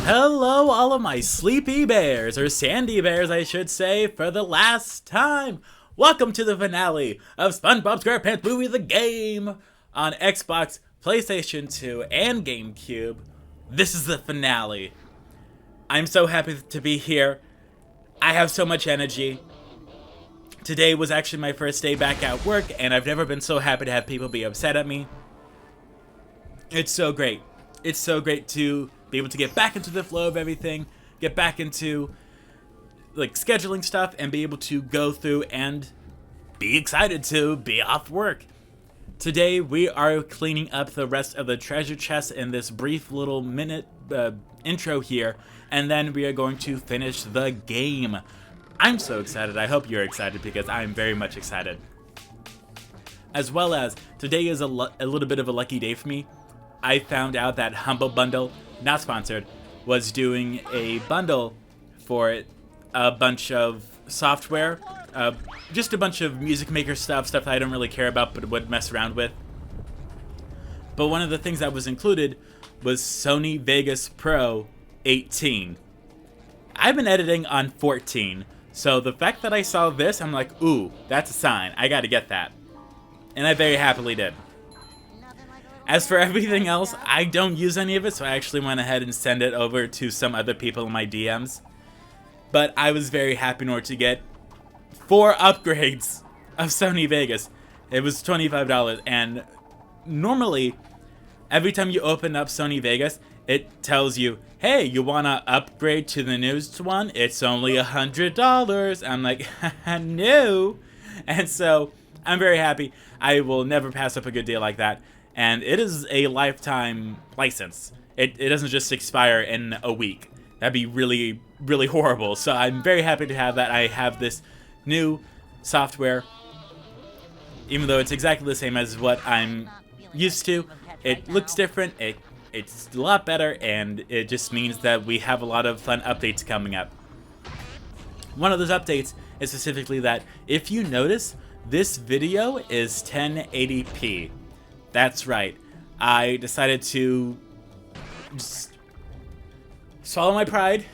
Hello, all of my sleepy bears, or sandy bears, I should say, for the last time. Welcome to the finale of SpongeBob SquarePants Movie the Game on Xbox, PlayStation 2, and GameCube. This is the finale. I'm so happy to be here. I have so much energy. Today was actually my first day back at work, and I've never been so happy to have people be upset at me. It's so great. It's so great to be able to get back into the flow of everything, get back into like scheduling stuff, and be able to go through and be excited to be off work. Today we are cleaning up the rest of the treasure chest in this brief little minute intro here, and then we are going to finish the game. I'm so excited. I hope you're excited because I'm very much excited. As well as, today is a little bit of a lucky day for me. I found out that Humble Bundle, not sponsored, was doing a bundle for a bunch of software, just a bunch of music maker stuff that I don't really care about but would mess around with. But one of the things that was included was Sony Vegas Pro 18. I've been editing on 14, so the fact that I saw this, I'm like, ooh, that's a sign. I gotta get that. And I very happily did. As for everything else, I don't use any of it, so I actually went ahead and sent it over to some other people in my DMs. But I was very happy in order to get 4 upgrades of Sony Vegas. It was $25, and normally, every time you open up Sony Vegas, it tells you, hey, you want to upgrade to the newest one? It's only $100. I'm like, no. And so, I'm very happy. I will never pass up a good deal like that. And it is a lifetime license. It doesn't just expire in a week. That'd be really, really horrible. So I'm very happy to have that. I have this new software. Even though it's exactly the same as what I'm used to, it looks different. It's a lot better, and it just means that we have a lot of fun updates coming up. One of those updates is specifically that if you notice, this video is 1080p. That's right. I decided to just swallow my pride,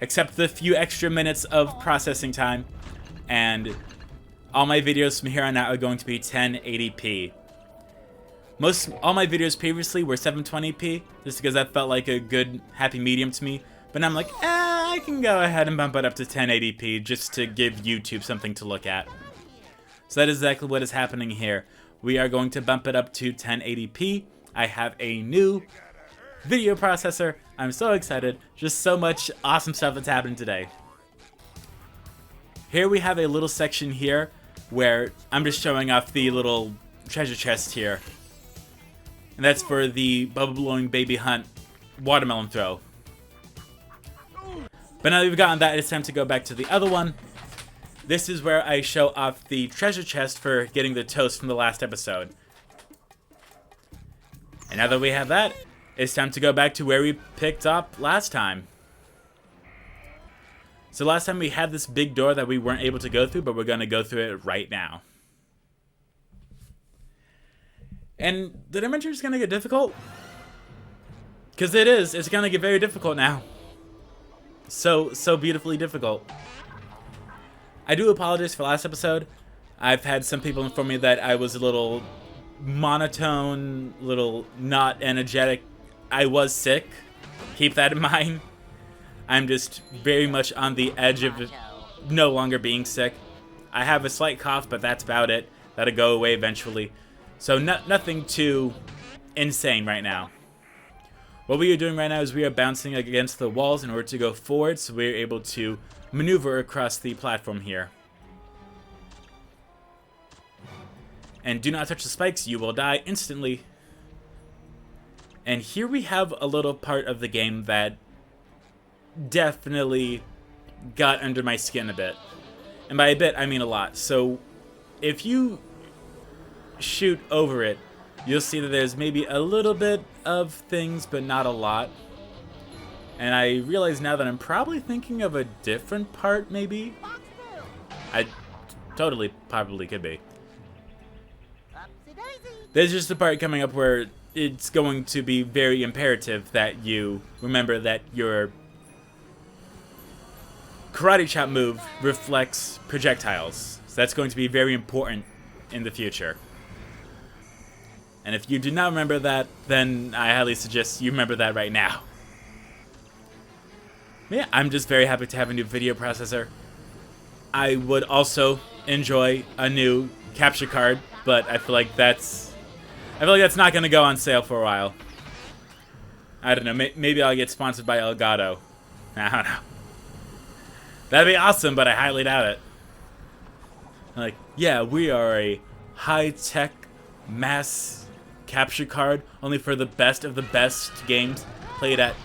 accept the few extra minutes of processing time, and all my videos from here on out are going to be 1080p. All my videos previously were 720p, just because that felt like a good happy medium to me. But now I'm like, I can go ahead and bump it up to 1080p just to give YouTube something to look at. So that is exactly what is happening here. We are going to bump it up to 1080p. I have a new video processor. I'm so excited. Just so much awesome stuff that's happening today. Here we have a little section here where I'm just showing off the little treasure chest here. And that's for the Bubble Blowing Baby Hunt watermelon throw. But now that we've gotten that, it's time to go back to the other one. This is where I show off the treasure chest for getting the toast from the last episode. And now that we have that, it's time to go back to where we picked up last time. So last time we had this big door that we weren't able to go through, but we're going to go through it right now. And the dimension is going to get difficult. Because it is. It's going to get very difficult now. So beautifully difficult. I do apologize for last episode. I've had some people inform me that I was a little monotone, little not energetic. I was sick. Keep that in mind. I'm just very much on the edge of no longer being sick. I have a slight cough, but that's about it. That'll go away eventually. So nothing too insane right now. What we are doing right now is we are bouncing against the walls in order to go forward, so we're able to maneuver across the platform here. And do not touch the spikes, you will die instantly. And here we have a little part of the game that definitely got under my skin a bit. And by a bit, I mean a lot. So if you shoot over it, you'll see that there's maybe a little bit of things, but not a lot. And I realize now that I'm probably thinking of a different part, maybe. I totally probably could be. There's just a part coming up where it's going to be very imperative that you remember that your karate chop move reflects projectiles. So that's going to be very important in the future. And if you do not remember that, then I highly suggest you remember that right now. Yeah, I'm just very happy to have a new video processor. I would also enjoy a new capture card, but I feel like that's not going to go on sale for a while. I don't know, maybe I'll get sponsored by Elgato. I don't know. That'd be awesome, but I highly doubt it. Like, yeah, we are a high-tech mass capture card only for the best of the best games played at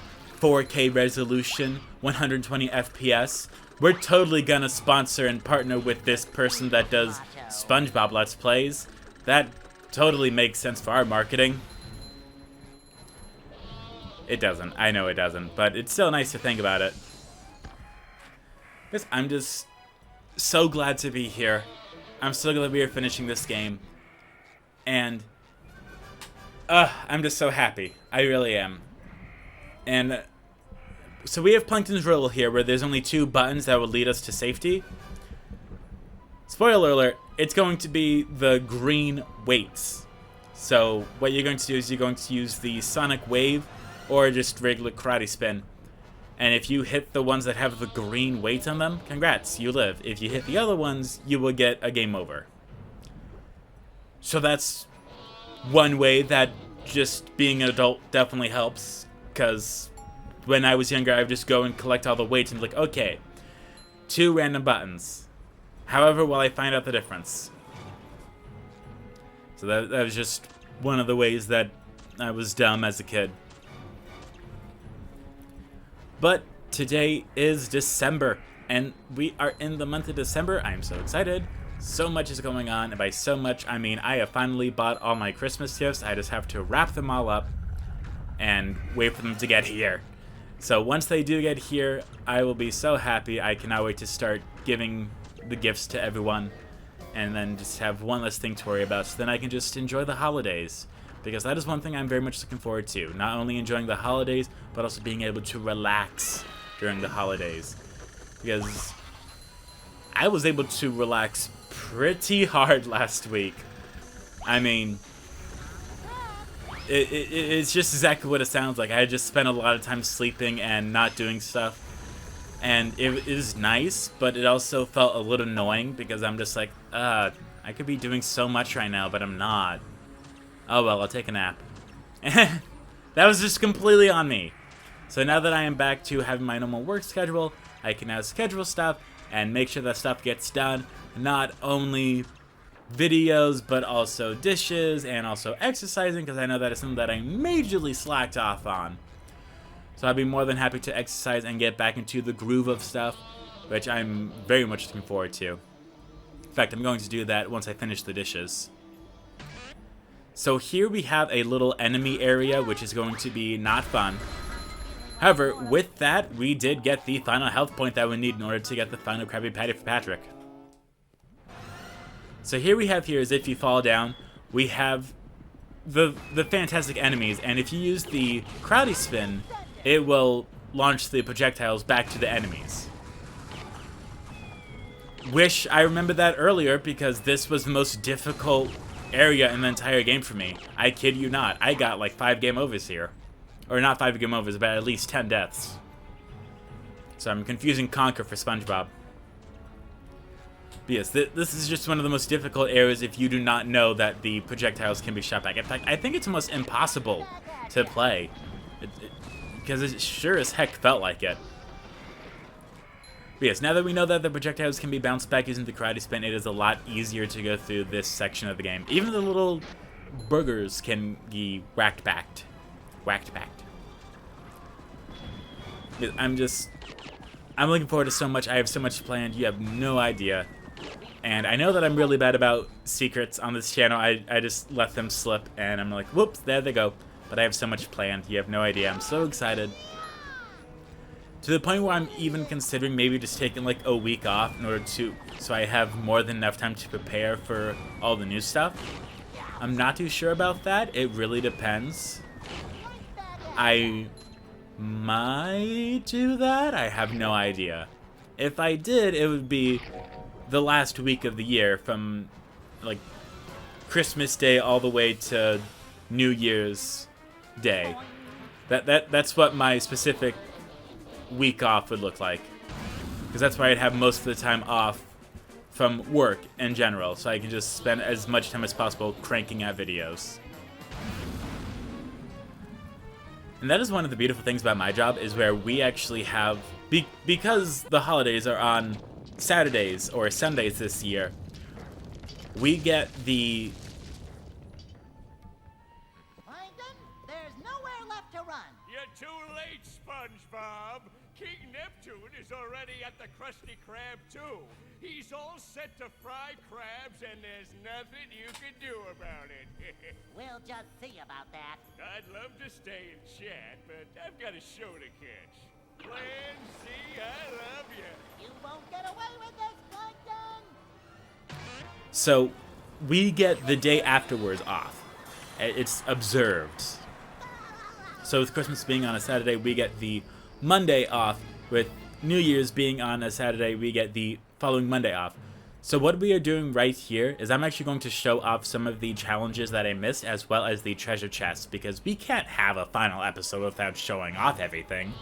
4K resolution, 120 FPS. We're totally gonna sponsor and partner with this person that does SpongeBob Let's Plays. That totally makes sense for our marketing. It doesn't. I know it doesn't, but it's still nice to think about it. Because I'm just so glad to be here. I'm so glad we are finishing this game. And I'm just so happy. I really am. And so we have Plankton's riddle here, where there's only 2 buttons that will lead us to safety. Spoiler alert, it's going to be the green weights. So what you're going to do is you're going to use the Sonic Wave or just regular karate spin. And if you hit the ones that have the green weights on them, congrats, you live. If you hit the other ones, you will get a game over. So that's one way that just being an adult definitely helps, because when I was younger, I would just go and collect all the weights and be like, okay, 2 random buttons. However, will I find out the difference? So that was just one of the ways that I was dumb as a kid. But today is December, and we are in the month of December. I'm so excited. So much is going on, and by so much, I mean I have finally bought all my Christmas gifts. I just have to wrap them all up and wait for them to get here. So once they do get here, I will be so happy. I cannot wait to start giving the gifts to everyone, and then just have one less thing to worry about, so then I can just enjoy the holidays. Because that is one thing I'm very much looking forward to. Not only enjoying the holidays, but also being able to relax during the holidays. Because I was able to relax pretty hard last week. I mean, it's just exactly what it sounds like. I just spent a lot of time sleeping and not doing stuff. And it is nice, but it also felt a little annoying because I'm just like, I could be doing so much right now, but I'm not. Oh well, I'll take a nap. That was just completely on me. So now that I am back to having my normal work schedule, I can now schedule stuff and make sure that stuff gets done. Not only videos, but also dishes and also exercising, because I know that is something that I majorly slacked off on. So I'd be more than happy to exercise and get back into the groove of stuff, which I'm very much looking forward to. In fact, I'm going to do that once I finish the dishes. So here we have a little enemy area, which is going to be not fun. However, with that, we did get the final health point that we need in order to get the final Krabby Patty for Patrick. So here we have here is if you fall down, we have the fantastic enemies, and if you use the karate spin, it will launch the projectiles back to the enemies. Wish I remembered that earlier, because this was the most difficult area in the entire game for me. I kid you not. I got like 5 game overs here. Or not 5 game overs, but at least 10 deaths. So I'm confusing Conquer for SpongeBob. But yes, this is just one of the most difficult areas if you do not know that the projectiles can be shot back. In fact, I think it's almost impossible to play. Because it sure as heck felt like it. But yes, now that we know that the projectiles can be bounced back using the karate spin, it is a lot easier to go through this section of the game. Even the little burgers can be whacked back. I'm looking forward to so much. I have so much planned. You have no idea. And I know that I'm really bad about secrets on this channel. I just let them slip, and I'm like, whoops, there they go. But I have so much planned. You have no idea. I'm so excited. To the point where I'm even considering maybe just taking like a week off in order to, so I have more than enough time to prepare for all the new stuff. I'm not too sure about that. It really depends. I might do that. I have no idea. If I did, it would be the last week of the year from like Christmas Day all the way to New Year's Day. That's what my specific week off would look like. Because that's where I'd have most of the time off from work in general, so I can just spend as much time as possible cranking out videos. And that is one of the beautiful things about my job, is where we actually have, because the holidays are on Saturdays or Sundays this year, we get the... Plankton, there's nowhere left to run. You're too late, SpongeBob. King Neptune is already at the Krusty Krab, too. He's all set to fry crabs, and there's nothing you can do about it. We'll just see about that. I'd love to stay and chat, but I've got a show to catch. Plan C, I love you. You won't get away with this, Plankton! So, we get the day afterwards off. It's observed. So with Christmas being on a Saturday, we get the Monday off. With New Year's being on a Saturday, we get the following Monday off. So what we are doing right here is I'm actually going to show off some of the challenges that I missed, as well as the treasure chests, because we can't have a final episode without showing off everything.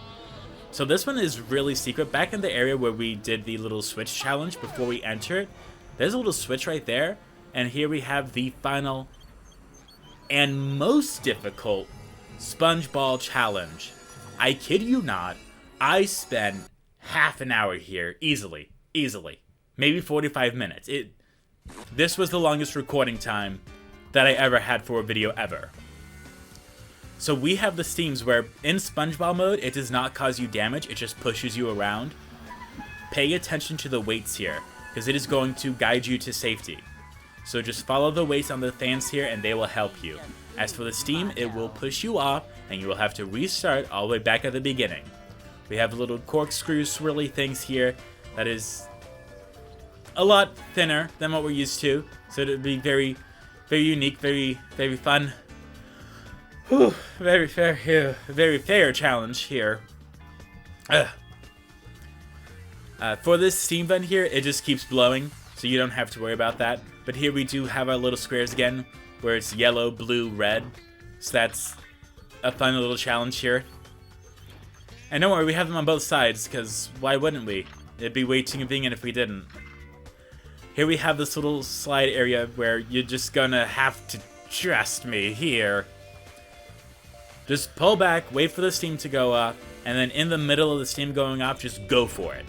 So this one is really secret. Back in the area where we did the little switch challenge before we enter it, there's a little switch right there, and here we have the final and most difficult SpongeBall challenge. I kid you not, I spent half an hour here, easily. Maybe 45 minutes. This was the longest recording time that I ever had for a video ever. So we have the steams where in SpongeBall mode, it does not cause you damage, it just pushes you around. Pay attention to the weights here, because it is going to guide you to safety. So just follow the weights on the fans here and they will help you. As for the steam, it will push you off and you will have to restart all the way back at the beginning. We have little corkscrew swirly things here that is a lot thinner than what we're used to. So it would be very, very unique, very, very fun. Whew, very fair challenge here. For this steam vent here, it just keeps blowing, so you don't have to worry about that. But here we do have our little squares again, where it's yellow, blue, red. So that's a fun little challenge here. And don't worry, we have them on both sides, because why wouldn't we? It'd be way too convenient if we didn't. Here we have this little slide area where you're just gonna have to trust me here. Just pull back, wait for the steam to go up, and then in the middle of the steam going up, just go for it.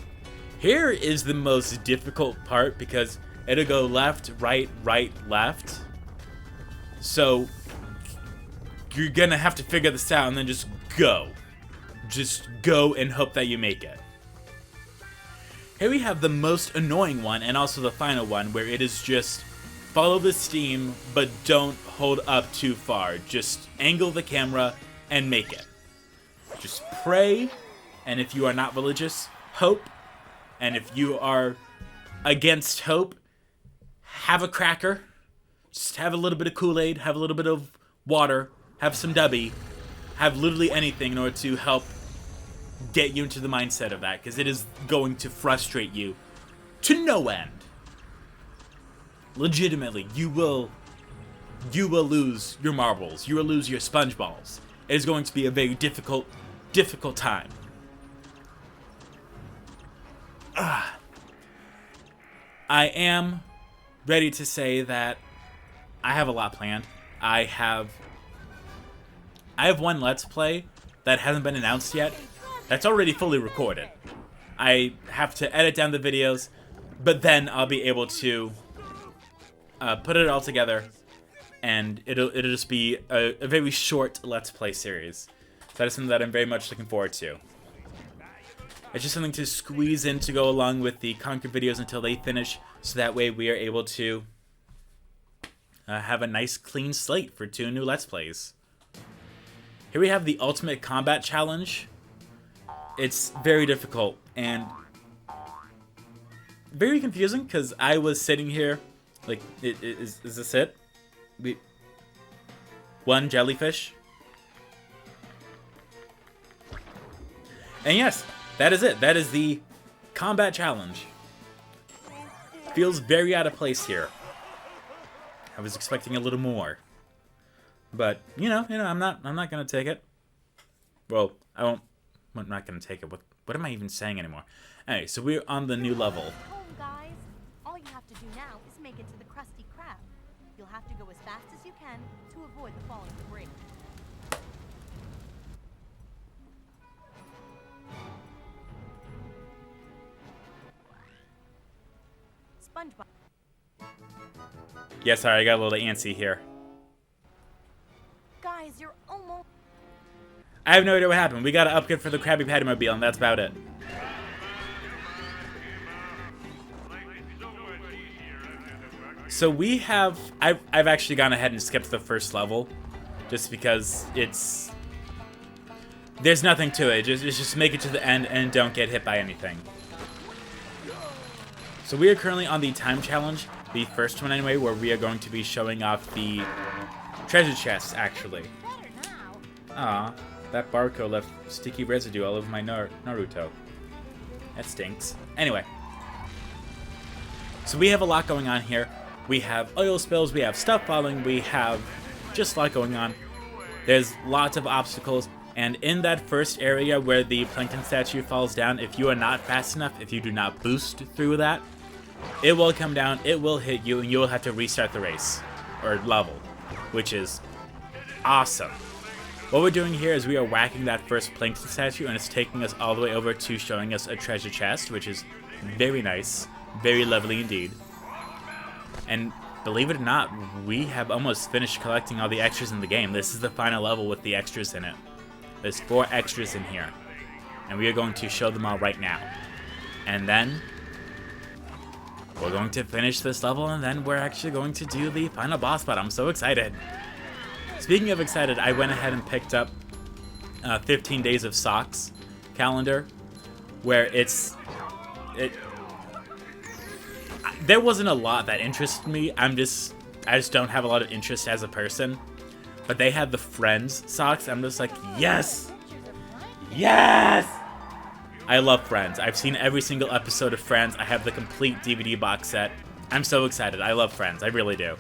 Here is the most difficult part because it'll go left, right, left. So you're gonna have to figure this out and then just go. Just go and hope that you make it. Here we have the most annoying one and also the final one where it is just follow the steam but don't hold up too far. Just angle the camera and make it. Just pray, and if you are not religious, hope. And if you are against hope, have a cracker. Just have a little bit of Kool-Aid, have a little bit of water, have some Dubby, have literally anything in order to help get you into the mindset of that, because it is going to frustrate you to no end. Legitimately, you will lose your marbles. You will lose your sponge balls. It is going to be a very difficult time. I am ready to say that I have a lot planned. I have one Let's Play that hasn't been announced yet. That's already fully recorded. I have to edit down the videos, but then I'll be able to put it all together, and it'll just be a very short Let's Play series. So that is something that I'm very much looking forward to. It's just something to squeeze in to go along with the Conquer videos until they finish, so that way we are able to have a nice clean slate for 2 new Let's Plays. Here we have the Ultimate Combat Challenge. It's very difficult and very confusing because I was sitting here like, is this it? 1 jellyfish. And yes, that is it. That is the combat challenge. Feels very out of place here. I was expecting a little more. But, you know, I'm not gonna take it. Well, I'm not gonna take it. What am I even saying anymore? Anyway, so we're on the new level. Home, guys. All you have to do now is make it to the Krusty Krab. You'll have to go as fast as you can to avoid the falling debris. SpongeBob. Yeah, sorry, I got a little antsy here. Guys, you're almost... I have no idea what happened. We got to upgrade for the Krabby Patty Mobile, and that's about it. So we have... I've actually gone ahead and skipped the first level, just because it's... There's nothing to it. It's just make it to the end and don't get hit by anything. So we are currently on the time challenge, the first one anyway, where we are going to be showing off the treasure chests, actually. Aw, that barcode left sticky residue all over my Naruto. That stinks. Anyway. So we have a lot going on here. We have oil spills, we have stuff falling, we have just a lot going on. There's lots of obstacles, and in that first area where the Plankton statue falls down, if you are not fast enough, if you do not boost through that, it will come down, it will hit you, and you will have to restart the race, or level, which is awesome. What we're doing here is we are whacking that first Plankton statue, and it's taking us all the way over to showing us a treasure chest, which is very nice, very lovely indeed. And believe it or not, we have almost finished collecting all the extras in the game. This is the final level with the extras in it. There's 4 extras in here, and we are going to show them all right now. And then we're going to finish this level, and then we're actually going to do the final boss fight. I'm so excited. Speaking of excited, I went ahead and picked up 15 Days of Socks calendar, where there wasn't a lot that interested me. I just don't have a lot of interest as a person. But they had the Friends socks. I'm just like, yes! Yes! I love Friends. I've seen every single episode of Friends. I have the complete DVD box set. I'm so excited. I love Friends. I really do.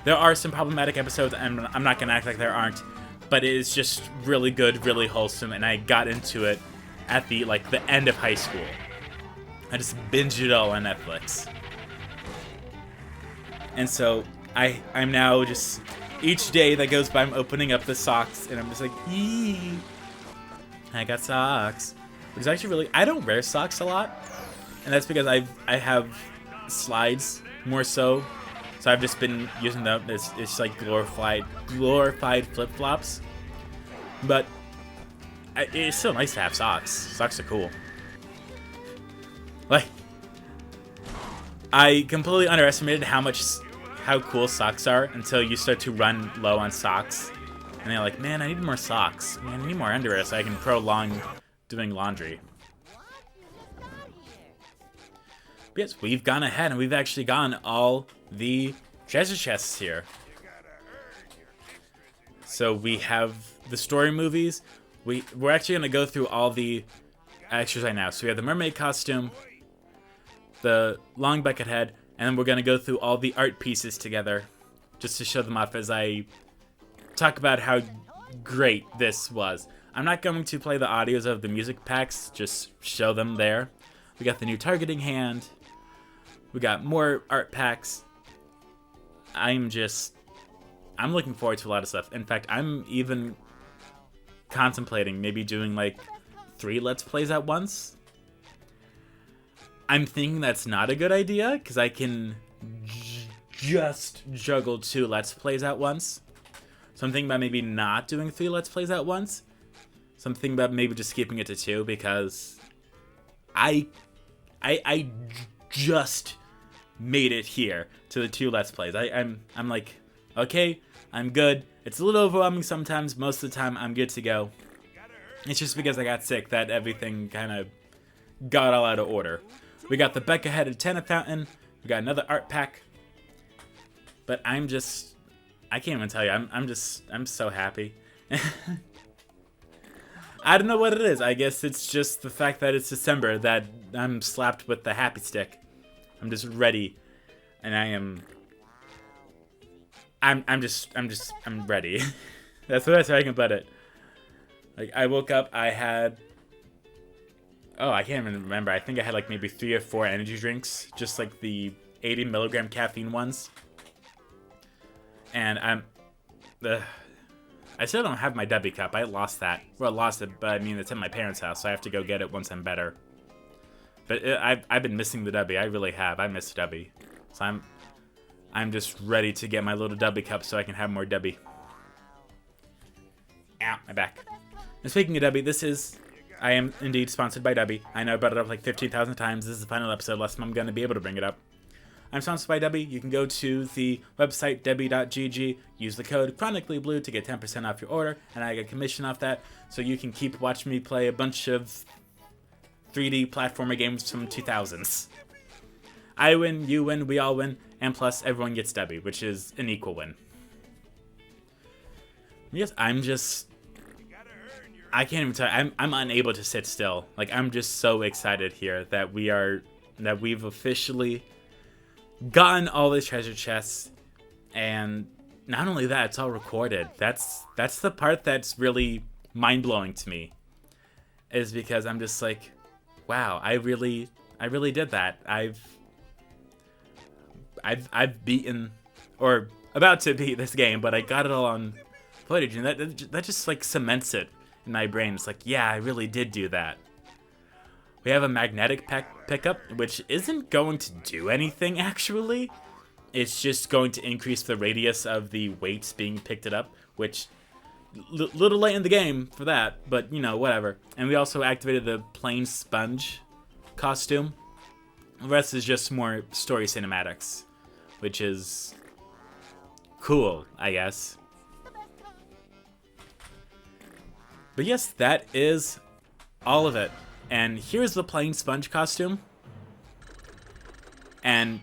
There are some problematic episodes, and I'm not going to act like there aren't. But it is just really good, really wholesome, and I got into it at the end of high school. I just binged it all on Netflix. And so I'm now just... Each day that goes by, I'm opening up the socks, and I'm just like, yee! I got socks. It's actually really... I don't wear socks a lot, and that's because I have slides more so. So I've just been using them. It's like glorified flip-flops. But it's still nice to have socks. Socks are cool. Like, I completely underestimated how cool socks are until you start to run low on socks. And you're like, man, I need more socks. Man, I need more underwear so I can prolong doing laundry. But yes, we've gone ahead and we've actually gotten all the treasure chests here. So we have the story movies. We're actually going to go through all the extras right now. So we have the mermaid costume, the long bucket head, and then we're going to go through all the art pieces together just to show them off as I talk about how great this was. I'm not going to play the audios of the music packs, just show them there. We got the new targeting hand. We got more art packs. I'm looking forward to a lot of stuff. In fact, I'm even contemplating maybe doing like 3 Let's Plays at once. I'm thinking that's not a good idea, because I can just juggle 2 Let's Plays at once. So I'm thinking about maybe not doing 3 Let's Plays at once. So I'm thinking about maybe just skipping it to 2, because I just made it here to the 2 Let's Plays. I'm like, okay, I'm good. It's a little overwhelming sometimes. Most of the time, I'm good to go. It's just because I got sick that everything kind of got all out of order. We got the Becca-headed Tenna Fountain. We got another art pack. But I I can't even tell you. I'm so happy. I don't know what it is. I guess it's just the fact that it's December that I'm slapped with the happy stick. I'm just ready, and I'm ready. That's the best way I can put it. Like, I woke up, I had, oh, I can't even remember. I think I had like maybe 3 or 4 energy drinks, just like the 80 milligram caffeine ones. And I still don't have my W cup. I lost that. Well, I lost it, but I mean, it's at my parents' house, so I have to go get it once I'm better. But I've been missing the W. I really have. I miss W. So I'm just ready to get my little W cup so I can have more W. Ow, my back. And speaking of W, I am indeed sponsored by W. I know I brought it up like 15,000 times. This is the final episode, last time I'm going to be able to bring it up. I'm sponsored by W. You can go to the website, w.gg, use the code ChronicallyBlue to get 10% off your order, and I get commission off that, so you can keep watching me play a bunch of 3D platformer games from 2000s. I win, you win, we all win, and plus everyone gets W, which is an equal win. Yes, I can't even tell you, I'm unable to sit still. Like, I'm just so excited here that we've officially gotten all these treasure chests, and not only that, it's all recorded. That's the part that's really mind-blowing to me, is because I'm just like, wow, I really did that. I've beaten, or about to beat this game, but I got it all on footage, and that just like cements it in my brain. It's like, yeah, I really did do that. We have a magnetic pickup, which isn't going to do anything, actually. It's just going to increase the radius of the weights being picked it up, which, little late in the game for that, but, you know, whatever. And we also activated the plain sponge costume. The rest is just more story cinematics, which is cool, I guess. But yes, that is all of it. And here's the plain sponge costume. And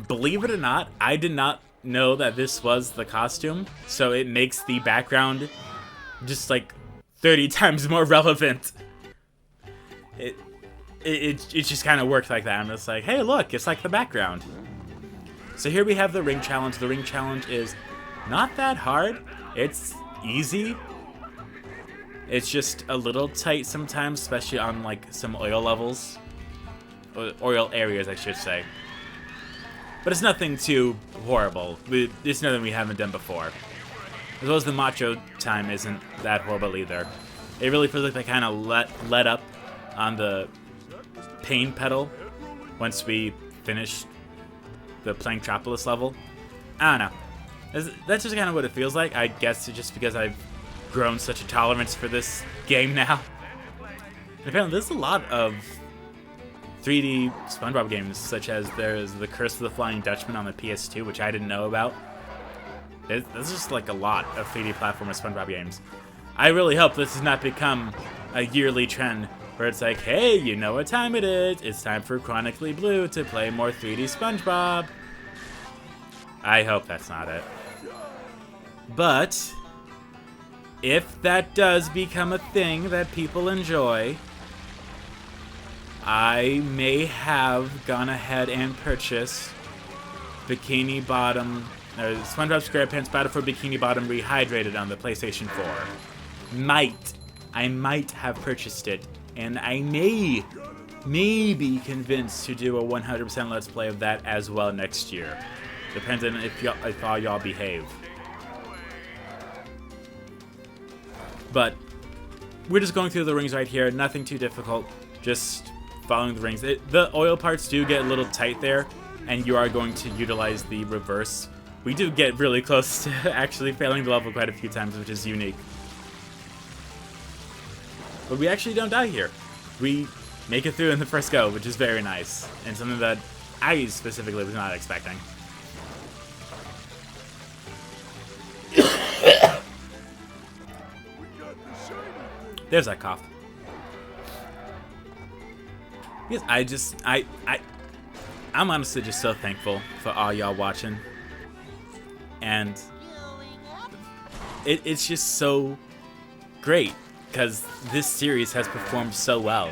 believe it or not, I did not know that this was the costume. So it makes the background just like 30 times more relevant. It just kind of worked like that. I'm just like, hey, look, it's like the background. So here we have the ring challenge. The ring challenge is not that hard. It's easy. It's just a little tight sometimes, especially on like some oil levels. Oil areas, I should say. But it's nothing too horrible. It's nothing we haven't done before. As well as the macho time isn't that horrible either. It really feels like they kind of let up on the pain pedal once we finish the Planktropolis level. I don't know. That's just kind of what it feels like. I guess it's just because I've grown such a tolerance for this game now. And apparently there's a lot of 3D SpongeBob games, such as there's The Curse of the Flying Dutchman on the PS2, which I didn't know about. There's just like a lot of 3D platformer SpongeBob games. I really hope this has not become a yearly trend where it's like, hey, you know what time it is? It's time for Chronically Blue to play more 3D SpongeBob. I hope that's not it. But if that does become a thing that people enjoy, I may have gone ahead and purchased Bikini Bottom, SpongeBob SquarePants Battle for Bikini Bottom Rehydrated on the PlayStation 4. I might have purchased it, and I may be convinced to do a 100% Let's Play of that as well next year. Depends on if all y'all behave. But we're just going through the rings right here. Nothing too difficult. Just following the rings. The oil parts do get a little tight there, and you are going to utilize the reverse. We do get really close to actually failing the level quite a few times, which is unique. But we actually don't die here. We make it through in the first go, which is very nice, and something that I specifically was not expecting. There's that cough. Yes, I'm honestly just so thankful for all y'all watching. And Queuing up. it's just so great because this series has performed so well,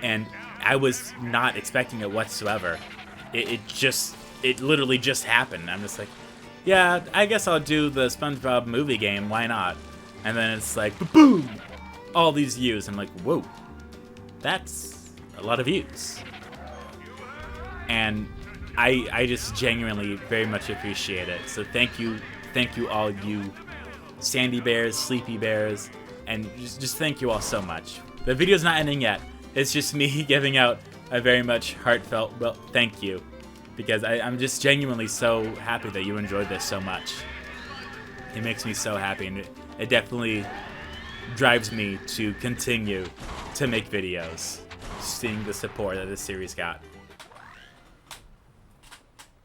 and I was not expecting it whatsoever. It literally just happened. I'm just like, yeah, I guess I'll do the SpongeBob movie game. Why not? And then it's like, boom, all these views. I'm like, whoa, that's a lot of views. And I just genuinely very much appreciate it. So thank you all you Sandy Bears, Sleepy Bears, and just thank you all so much. The video's not ending yet. It's just me giving out a very much heartfelt well thank you, because I'm just genuinely so happy that you enjoyed this so much. It makes me so happy, and it definitely drives me to continue to make videos, seeing the support that this series got.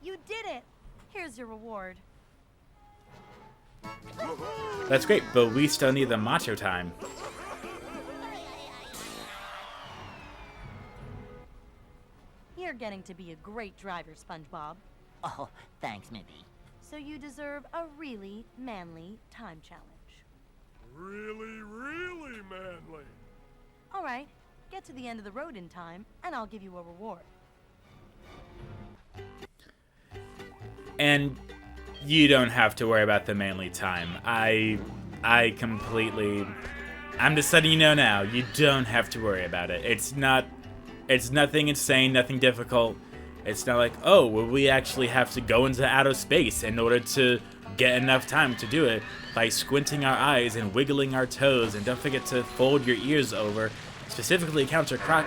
You did it! Here's your reward. That's great, but we still need the macho time. You're getting to be a great driver, SpongeBob. Oh, thanks, Mindy. So you deserve a really manly time challenge. Really, really manly. All right, get to the end of the road in time, and I'll give you a reward. And you don't have to worry about the manly time. I'm just letting you know now, you don't have to worry about it. It's nothing insane, nothing difficult. It's not like, oh, well, we actually have to go into outer space in order to get enough time to do it by squinting our eyes and wiggling our toes, and don't forget to fold your ears over, specifically counterclockwise.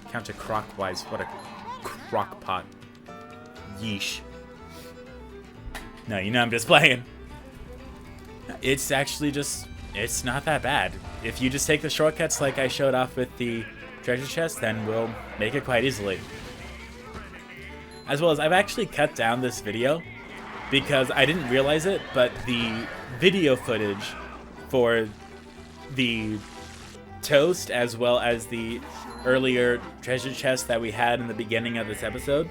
Counterclockwise, what a crockpot. Yeesh. No, you know I'm just playing. It's actually just, it's not that bad. If you just take the shortcuts like I showed off with the treasure chest, then we'll make it quite easily. As well as, I've actually cut down this video because I didn't realize it, but the video footage for the toast as well as the earlier treasure chest that we had in the beginning of this episode,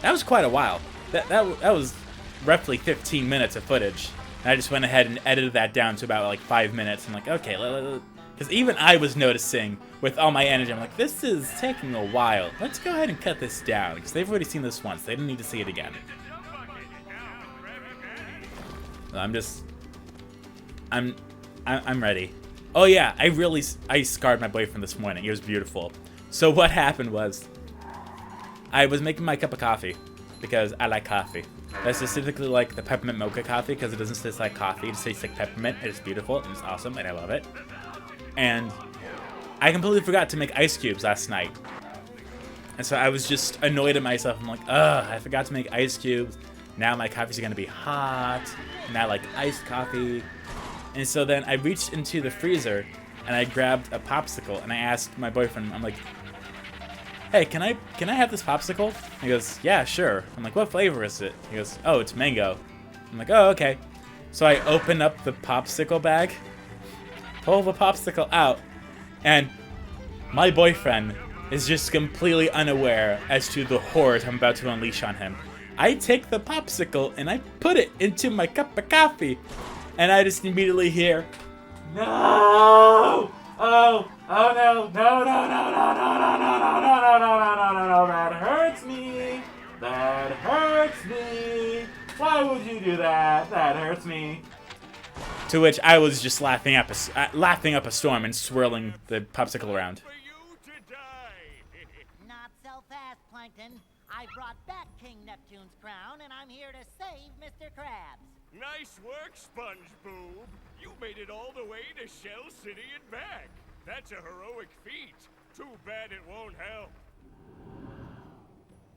that was quite a while. That was roughly 15 minutes of footage. And I just went ahead and edited that down to about like 5 minutes. I'm like, okay, because even I was noticing with all my energy, I'm like, this is taking a while. Let's go ahead and cut this down, because they've already seen this once. They don't need to see it again. I'm ready. Oh yeah, I scarred my boyfriend this morning. It was beautiful. So what happened was, I was making my cup of coffee, because I like coffee. I specifically like the peppermint mocha coffee, because it doesn't taste like coffee, it tastes like peppermint. It's beautiful, and it's awesome, and I love it. And I completely forgot to make ice cubes last night. And so I was just annoyed at myself. I'm like, ugh, I forgot to make ice cubes. Now my coffee's gonna be hot, and I like iced coffee. And so then I reached into the freezer, and I grabbed a popsicle, and I asked my boyfriend, I'm like, hey, can I have this popsicle? He goes, yeah, sure. I'm like, what flavor is it? He goes, oh, it's mango. I'm like, oh, okay. So I open up the popsicle bag, pull the popsicle out, and my boyfriend is just completely unaware as to the horrors I'm about to unleash on him. I take the popsicle and I put it into my cup of coffee, and I just immediately hear, no! Oh no, no, no, no, no, no, no, no, no, no, no, no, no, no, that hurts me. That hurts me. Why would you do that? That hurts me. To which I was just laughing up a storm and swirling the popsicle around. For you to die. Not so fast, Plankton. I brought back King Neptune's crown, and I'm here to save Mr. Krabs. Nice work, SpongeBob. You made it all the way to Shell City and back. That's a heroic feat. Too bad it won't help.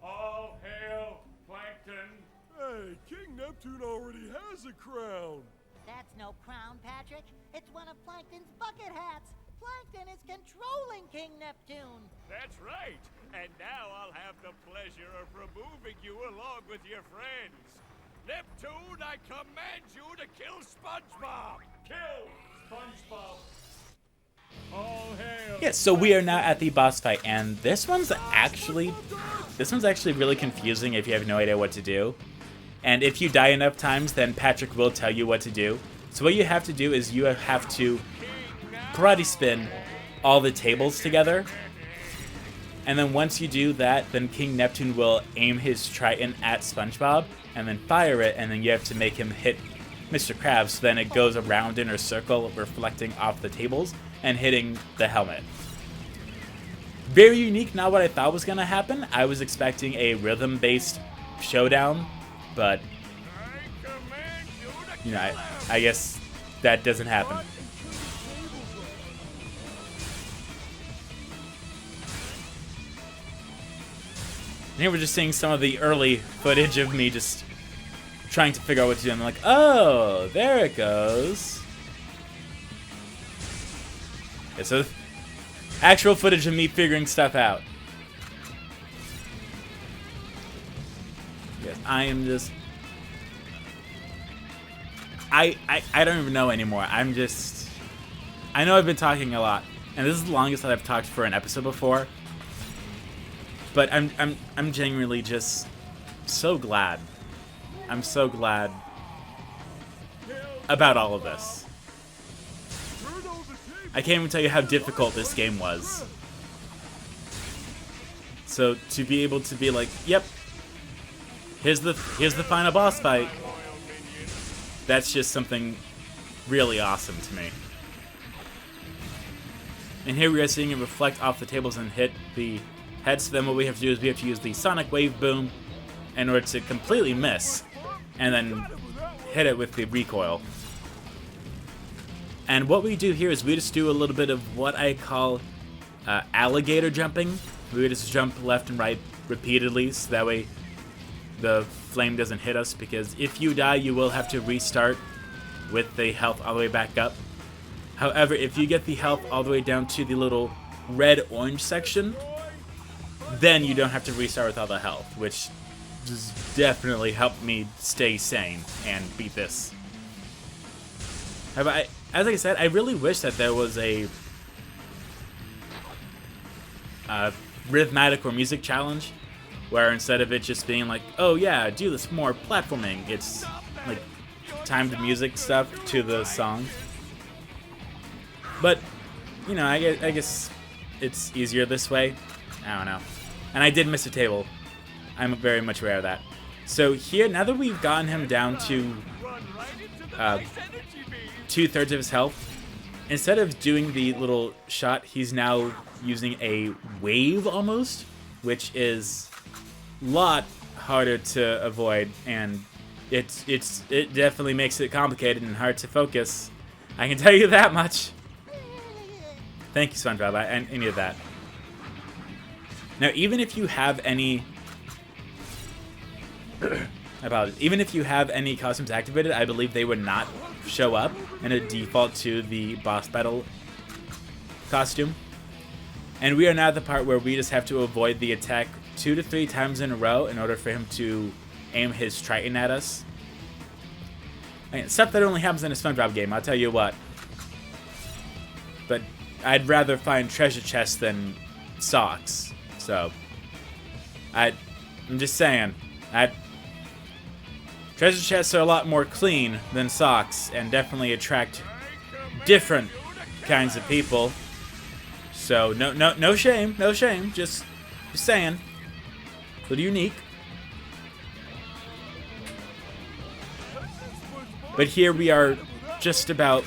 All hail, Plankton. Hey, King Neptune already has a crown. That's no crown, Patrick. It's one of Plankton's bucket hats. Plankton is controlling King Neptune. That's right. And now I'll have the pleasure of removing you along with your friends. Neptune, I command you to kill SpongeBob! Kill SpongeBob! Yeah, so we are now at the boss fight, and this one's actually really confusing if you have no idea what to do. And if you die enough times, then Patrick will tell you what to do. So what you have to do is you have to karate spin all the tables together. And then once you do that, then King Neptune will aim his trident at SpongeBob and then fire it, and then you have to make him hit Mr. Krabs. So then it goes around in a circle, reflecting off the tables and hitting the helmet. Very unique, not what I thought was going to happen. I was expecting a rhythm-based showdown, but, you know, I guess that doesn't happen. And here we're just seeing some of the early footage of me just trying to figure out what to do. I'm like, oh, there it goes. Yeah, so actual footage of me figuring stuff out. Yes, I am just... I don't even know anymore. I'm just... I know I've been talking a lot, and this is the longest that I've talked for an episode before. But I'm genuinely just so glad. I'm so glad about all of this. I can't even tell you how difficult this game was. So to be able to be like, yep, here's the final boss fight. That's just something really awesome to me. And here we are seeing it reflect off the tables and hit the head. So then what we have to do is we have to use the Sonic Wave Boom in order to completely miss, and then hit it with the recoil. And what we do here is we just do a little bit of what I call alligator jumping. We just jump left and right repeatedly, so that way the flame doesn't hit us, because if you die, you will have to restart with the health all the way back up. However, if you get the health all the way down to the little red-orange section, then you don't have to restart with all the health, which just definitely helped me stay sane and beat this. However, as I said, I really wish that there was a rhythmatic or music challenge, where instead of it just being like, oh yeah, do this more platforming, it's like timed music stuff to the song. But, you know, I guess it's easier this way. I don't know. And I did miss a table. I'm very much aware of that. So here, now that we've gotten him down to 2/3 of his health, instead of doing the little shot, he's now using a wave almost, which is a lot harder to avoid, and it definitely makes it complicated and hard to focus. I can tell you that much. Thank you, SpongeBob. I needed that. Now, even if you have any... even if you have any costumes activated, I believe they would not show up in a default to the boss battle costume. And we are now at the part where we just have to avoid the attack 2 to 3 times in a row in order for him to aim his trident at us. Again, stuff that only happens in a SpongeBob game, I'll tell you what. But I'd rather find treasure chests than socks. So, I'm just saying, treasure chests are a lot more clean than socks, and definitely attract different kinds of people. So no shame, just saying, a little unique. But here we are, just about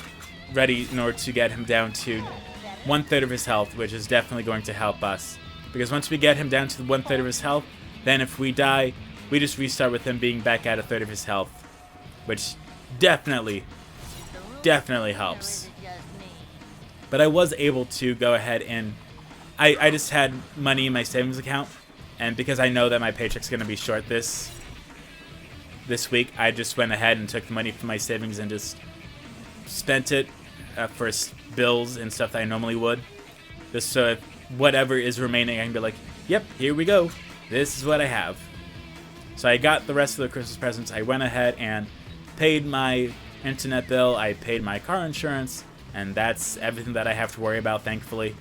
ready in order to get him down to 1/3 of his health, which is definitely going to help us. Because once we get him down to 1/3 of his health, then if we die, we just restart with him being back at 1/3 of his health, which definitely helps. But I was able to go ahead and I just had money in my savings account, and because I know that my paycheck's going to be short this week, I just went ahead and took the money from my savings and just spent it for bills and stuff that I normally would, just so if whatever is remaining, I can be like, yep, here we go. This is what I have. So I got the rest of the Christmas presents. I went ahead and paid my internet bill. I paid my car insurance. And that's everything that I have to worry about, thankfully.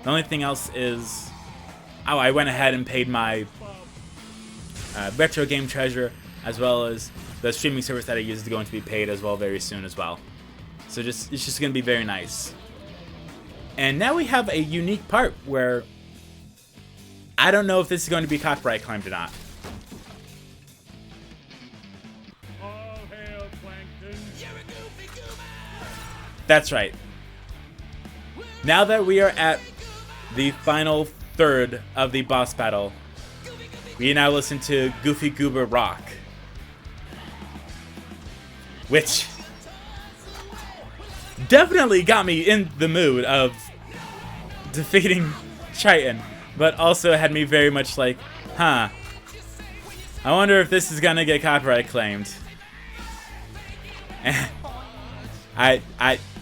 The only thing else is... Oh, I went ahead and paid my retro game treasure, as well as the streaming service that I use is going to be paid as well very soon as well. So it's just going to be very nice. And now we have a unique part where I don't know if this is going to be copyright claimed or not. All hail, Plankton. You're a goofy goober. That's right. Now that we are at the final third of the boss battle, we now listen to Goofy Goober Rock, which definitely got me in the mood of defeating Triton, but also had me very much like, huh, I wonder if this is gonna get copyright claimed. I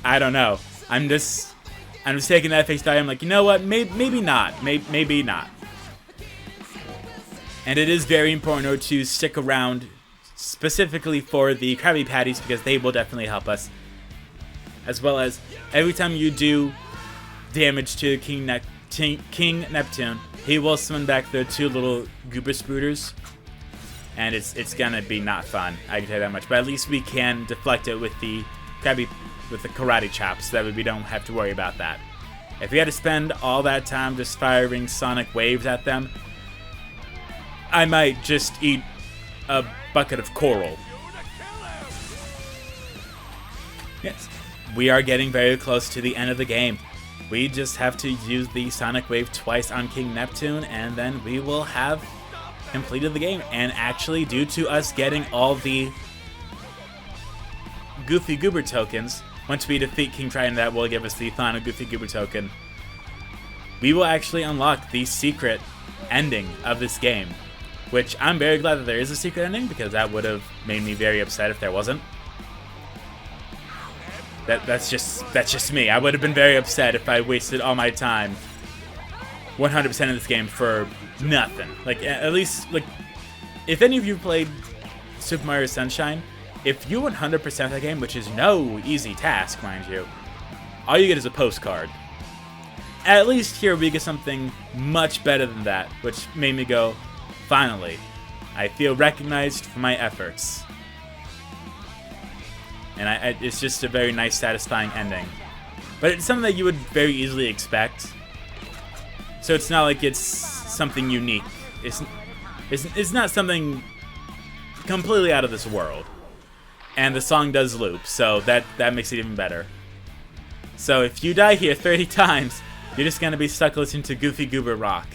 don't know. I'm just taking that face value. I'm like, you know what? Maybe not. Maybe not. And it is very important to stick around specifically for the Krabby Patties because they will definitely help us. As well as every time you do damage to King Neptune, he will summon back the two little Goober Spooters. And it's gonna be not fun, I can tell you that much. But at least we can deflect it with the karate chops, so that we don't have to worry about that. If we had to spend all that time just firing sonic waves at them, I might just eat a bucket of coral. Yes, we are getting very close to the end of the game. We just have to use the sonic wave twice on King Neptune, and then we will have completed the game. And actually, due to us getting all the Goofy Goober tokens, once we defeat King Triton, that will give us the final Goofy Goober token, we will actually unlock the secret ending of this game, which I'm very glad that there is a secret ending, because that would have made me very upset if there wasn't. That's just me. I would have been very upset if I wasted all my time 100% of this game for nothing. Like, at least, like, if any of you played Super Mario Sunshine, if you 100% that game, which is no easy task, mind you, all you get is a postcard. At least here we get something much better than that, which made me go, finally, I feel recognized for my efforts. And it's just a very nice, satisfying ending. But it's something that you would very easily expect. So it's not like it's something unique. It's not something completely out of this world. And the song does loop, so that makes it even better. So if you die here 30 times, you're just going to be stuck listening to Goofy Goober Rock.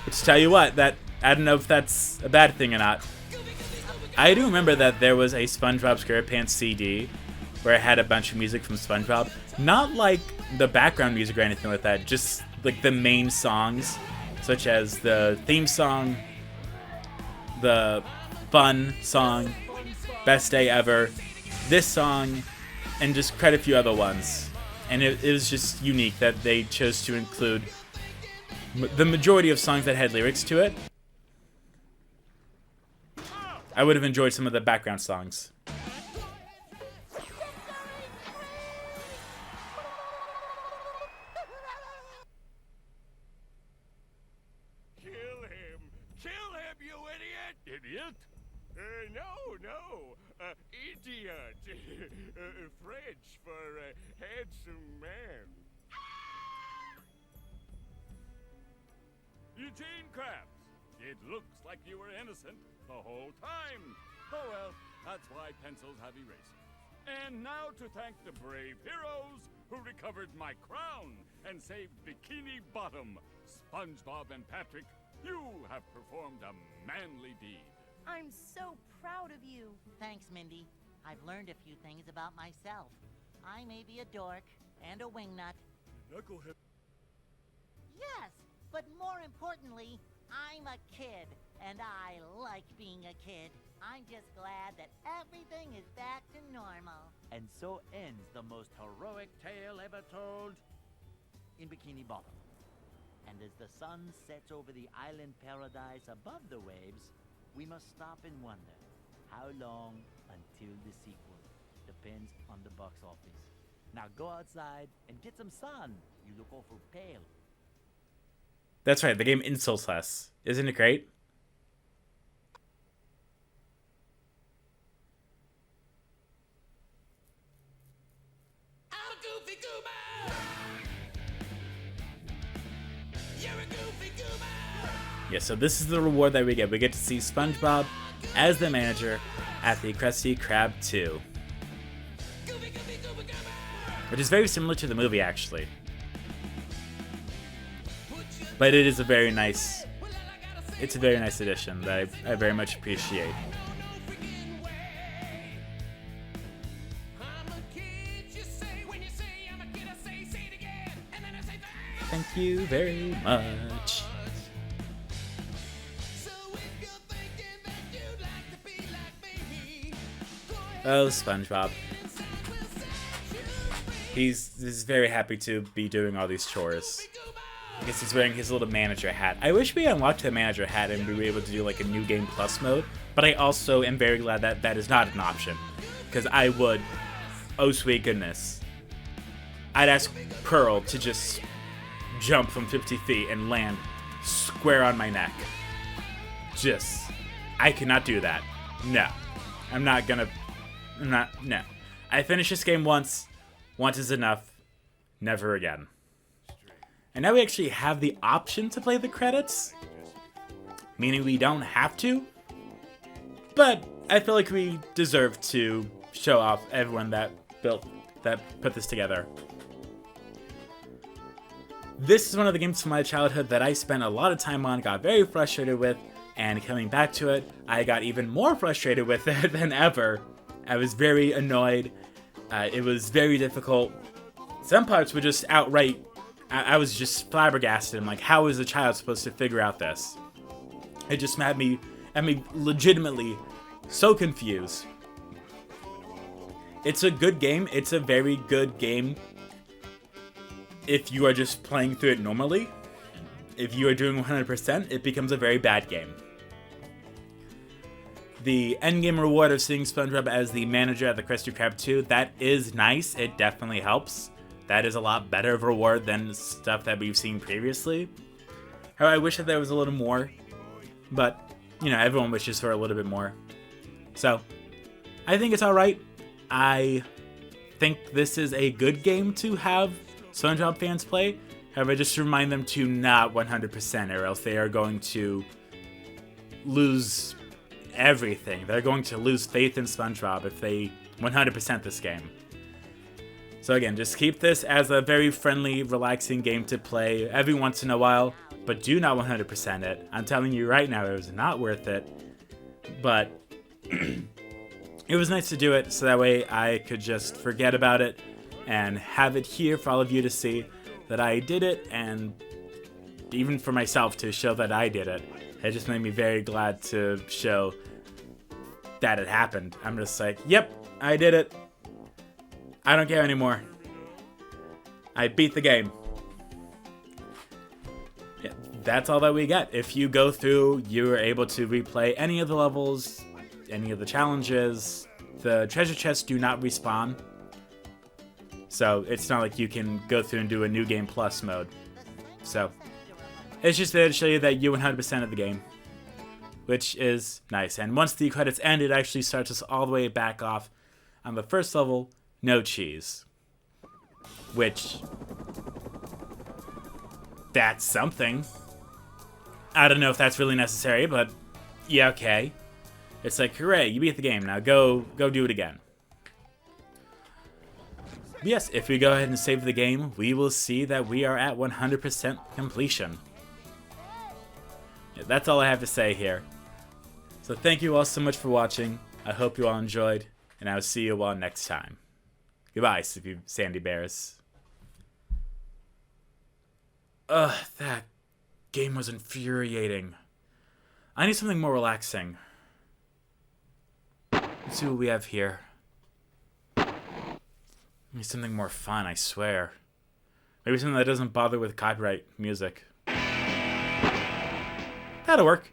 Which, tell you what, I don't know if that's a bad thing or not. I do remember that there was a SpongeBob SquarePants CD where it had a bunch of music from SpongeBob. Not like the background music or anything like that, just like the main songs, such as the theme song, the fun song, Best Day Ever, this song, and just quite a few other ones. And it was just unique that they chose to include the majority of songs that had lyrics to it. I would have enjoyed some of the background songs. Kill him, you idiot! Idiot? No, idiot. French for handsome man. Eugene Krabs, it looks like you were innocent the whole time. Oh well, that's why pencils have erasers. And now to thank the brave heroes who recovered my crown and saved Bikini Bottom, SpongeBob and Patrick, you have performed a manly deed. I'm so proud of you. Thanks, Mindy. I've learned a few things about myself. I may be a dork and a wingnut. Knucklehead. Yes, but more importantly, I'm a kid, and I like being a kid. I'm just glad that everything is back to normal. And so ends the most heroic tale ever told in Bikini Bottom. And as the sun sets over the island paradise above the waves, we must stop and wonder how long until the sequel. Depends on the box office. Now go outside and get some sun. You look awful pale. That's right, the game insults us. Isn't it great? Yeah, so this is the reward that we get. We get to see SpongeBob as the manager at the Krusty Krab 2. Which is very similar to the movie, actually. But it is a very nice... It's a very nice addition that I very much appreciate. Thank you very much. Oh, SpongeBob. He's very happy to be doing all these chores. I guess he's wearing his little manager hat. I wish we unlocked the manager hat and we were able to do like a new game plus mode, but I also am very glad that that is not an option. Because I would, oh sweet goodness, I'd ask Pearl to just jump from 50 feet and land square on my neck. I cannot do that. No. No. I finished this game once. Once is enough. Never again. And now we actually have the option to play the credits. Meaning we don't have to. But I feel like we deserve to show off everyone that put this together. This is one of the games from my childhood that I spent a lot of time on, got very frustrated with, and coming back to it, I got even more frustrated with it than ever. I was very annoyed. It was very difficult. Some parts were just outright... I was just flabbergasted. I'm like, how is a child supposed to figure out this? It just had me legitimately so confused. It's a good game. It's a very good game if you are just playing through it normally. If you are doing 100%, it becomes a very bad game. The endgame reward of seeing SpongeBob as the manager at the Krusty Krab 2, that is nice. It definitely helps. That is a lot better of a reward than stuff that we've seen previously. However, I wish that there was a little more. But, you know, everyone wishes for a little bit more. So, I think it's alright. I think this is a good game to have SpongeBob fans play. However, just remind them to not 100% or else they are going to lose everything. They're going to lose faith in SpongeBob if they 100% this game. So again, just keep this as a very friendly, relaxing game to play every once in a while, but do not 100% it. I'm telling you right now, it was not worth it. But it was nice to do it so that way I could just forget about it and have it here for all of you to see that I did it, and even for myself to show that I did it. It just made me very glad to show that it happened. I'm just like, yep, I did it. I don't care anymore. I beat the game. Yeah, that's all that we get. If you go through, you are able to replay any of the levels, any of the challenges. The treasure chests do not respawn. So it's not like you can go through and do a new game plus mode. So it's just there to show you that you 100% of the game, which is nice. And once the credits end, it actually starts us all the way back off on the first level, no cheese. Which, that's something. I don't know if that's really necessary, but yeah, okay. It's like, hooray, you beat the game. Now go do it again. Yes, if we go ahead and save the game, we will see that we are at 100% completion. Yeah, that's all I have to say here. So thank you all so much for watching. I hope you all enjoyed, and I'll see you all next time. Goodbye, Sandy Bears. Ugh, that game was infuriating. I need something more relaxing. Let's see what we have here. Maybe something more fun, I swear. Maybe something that doesn't bother with copyright music. That'll work.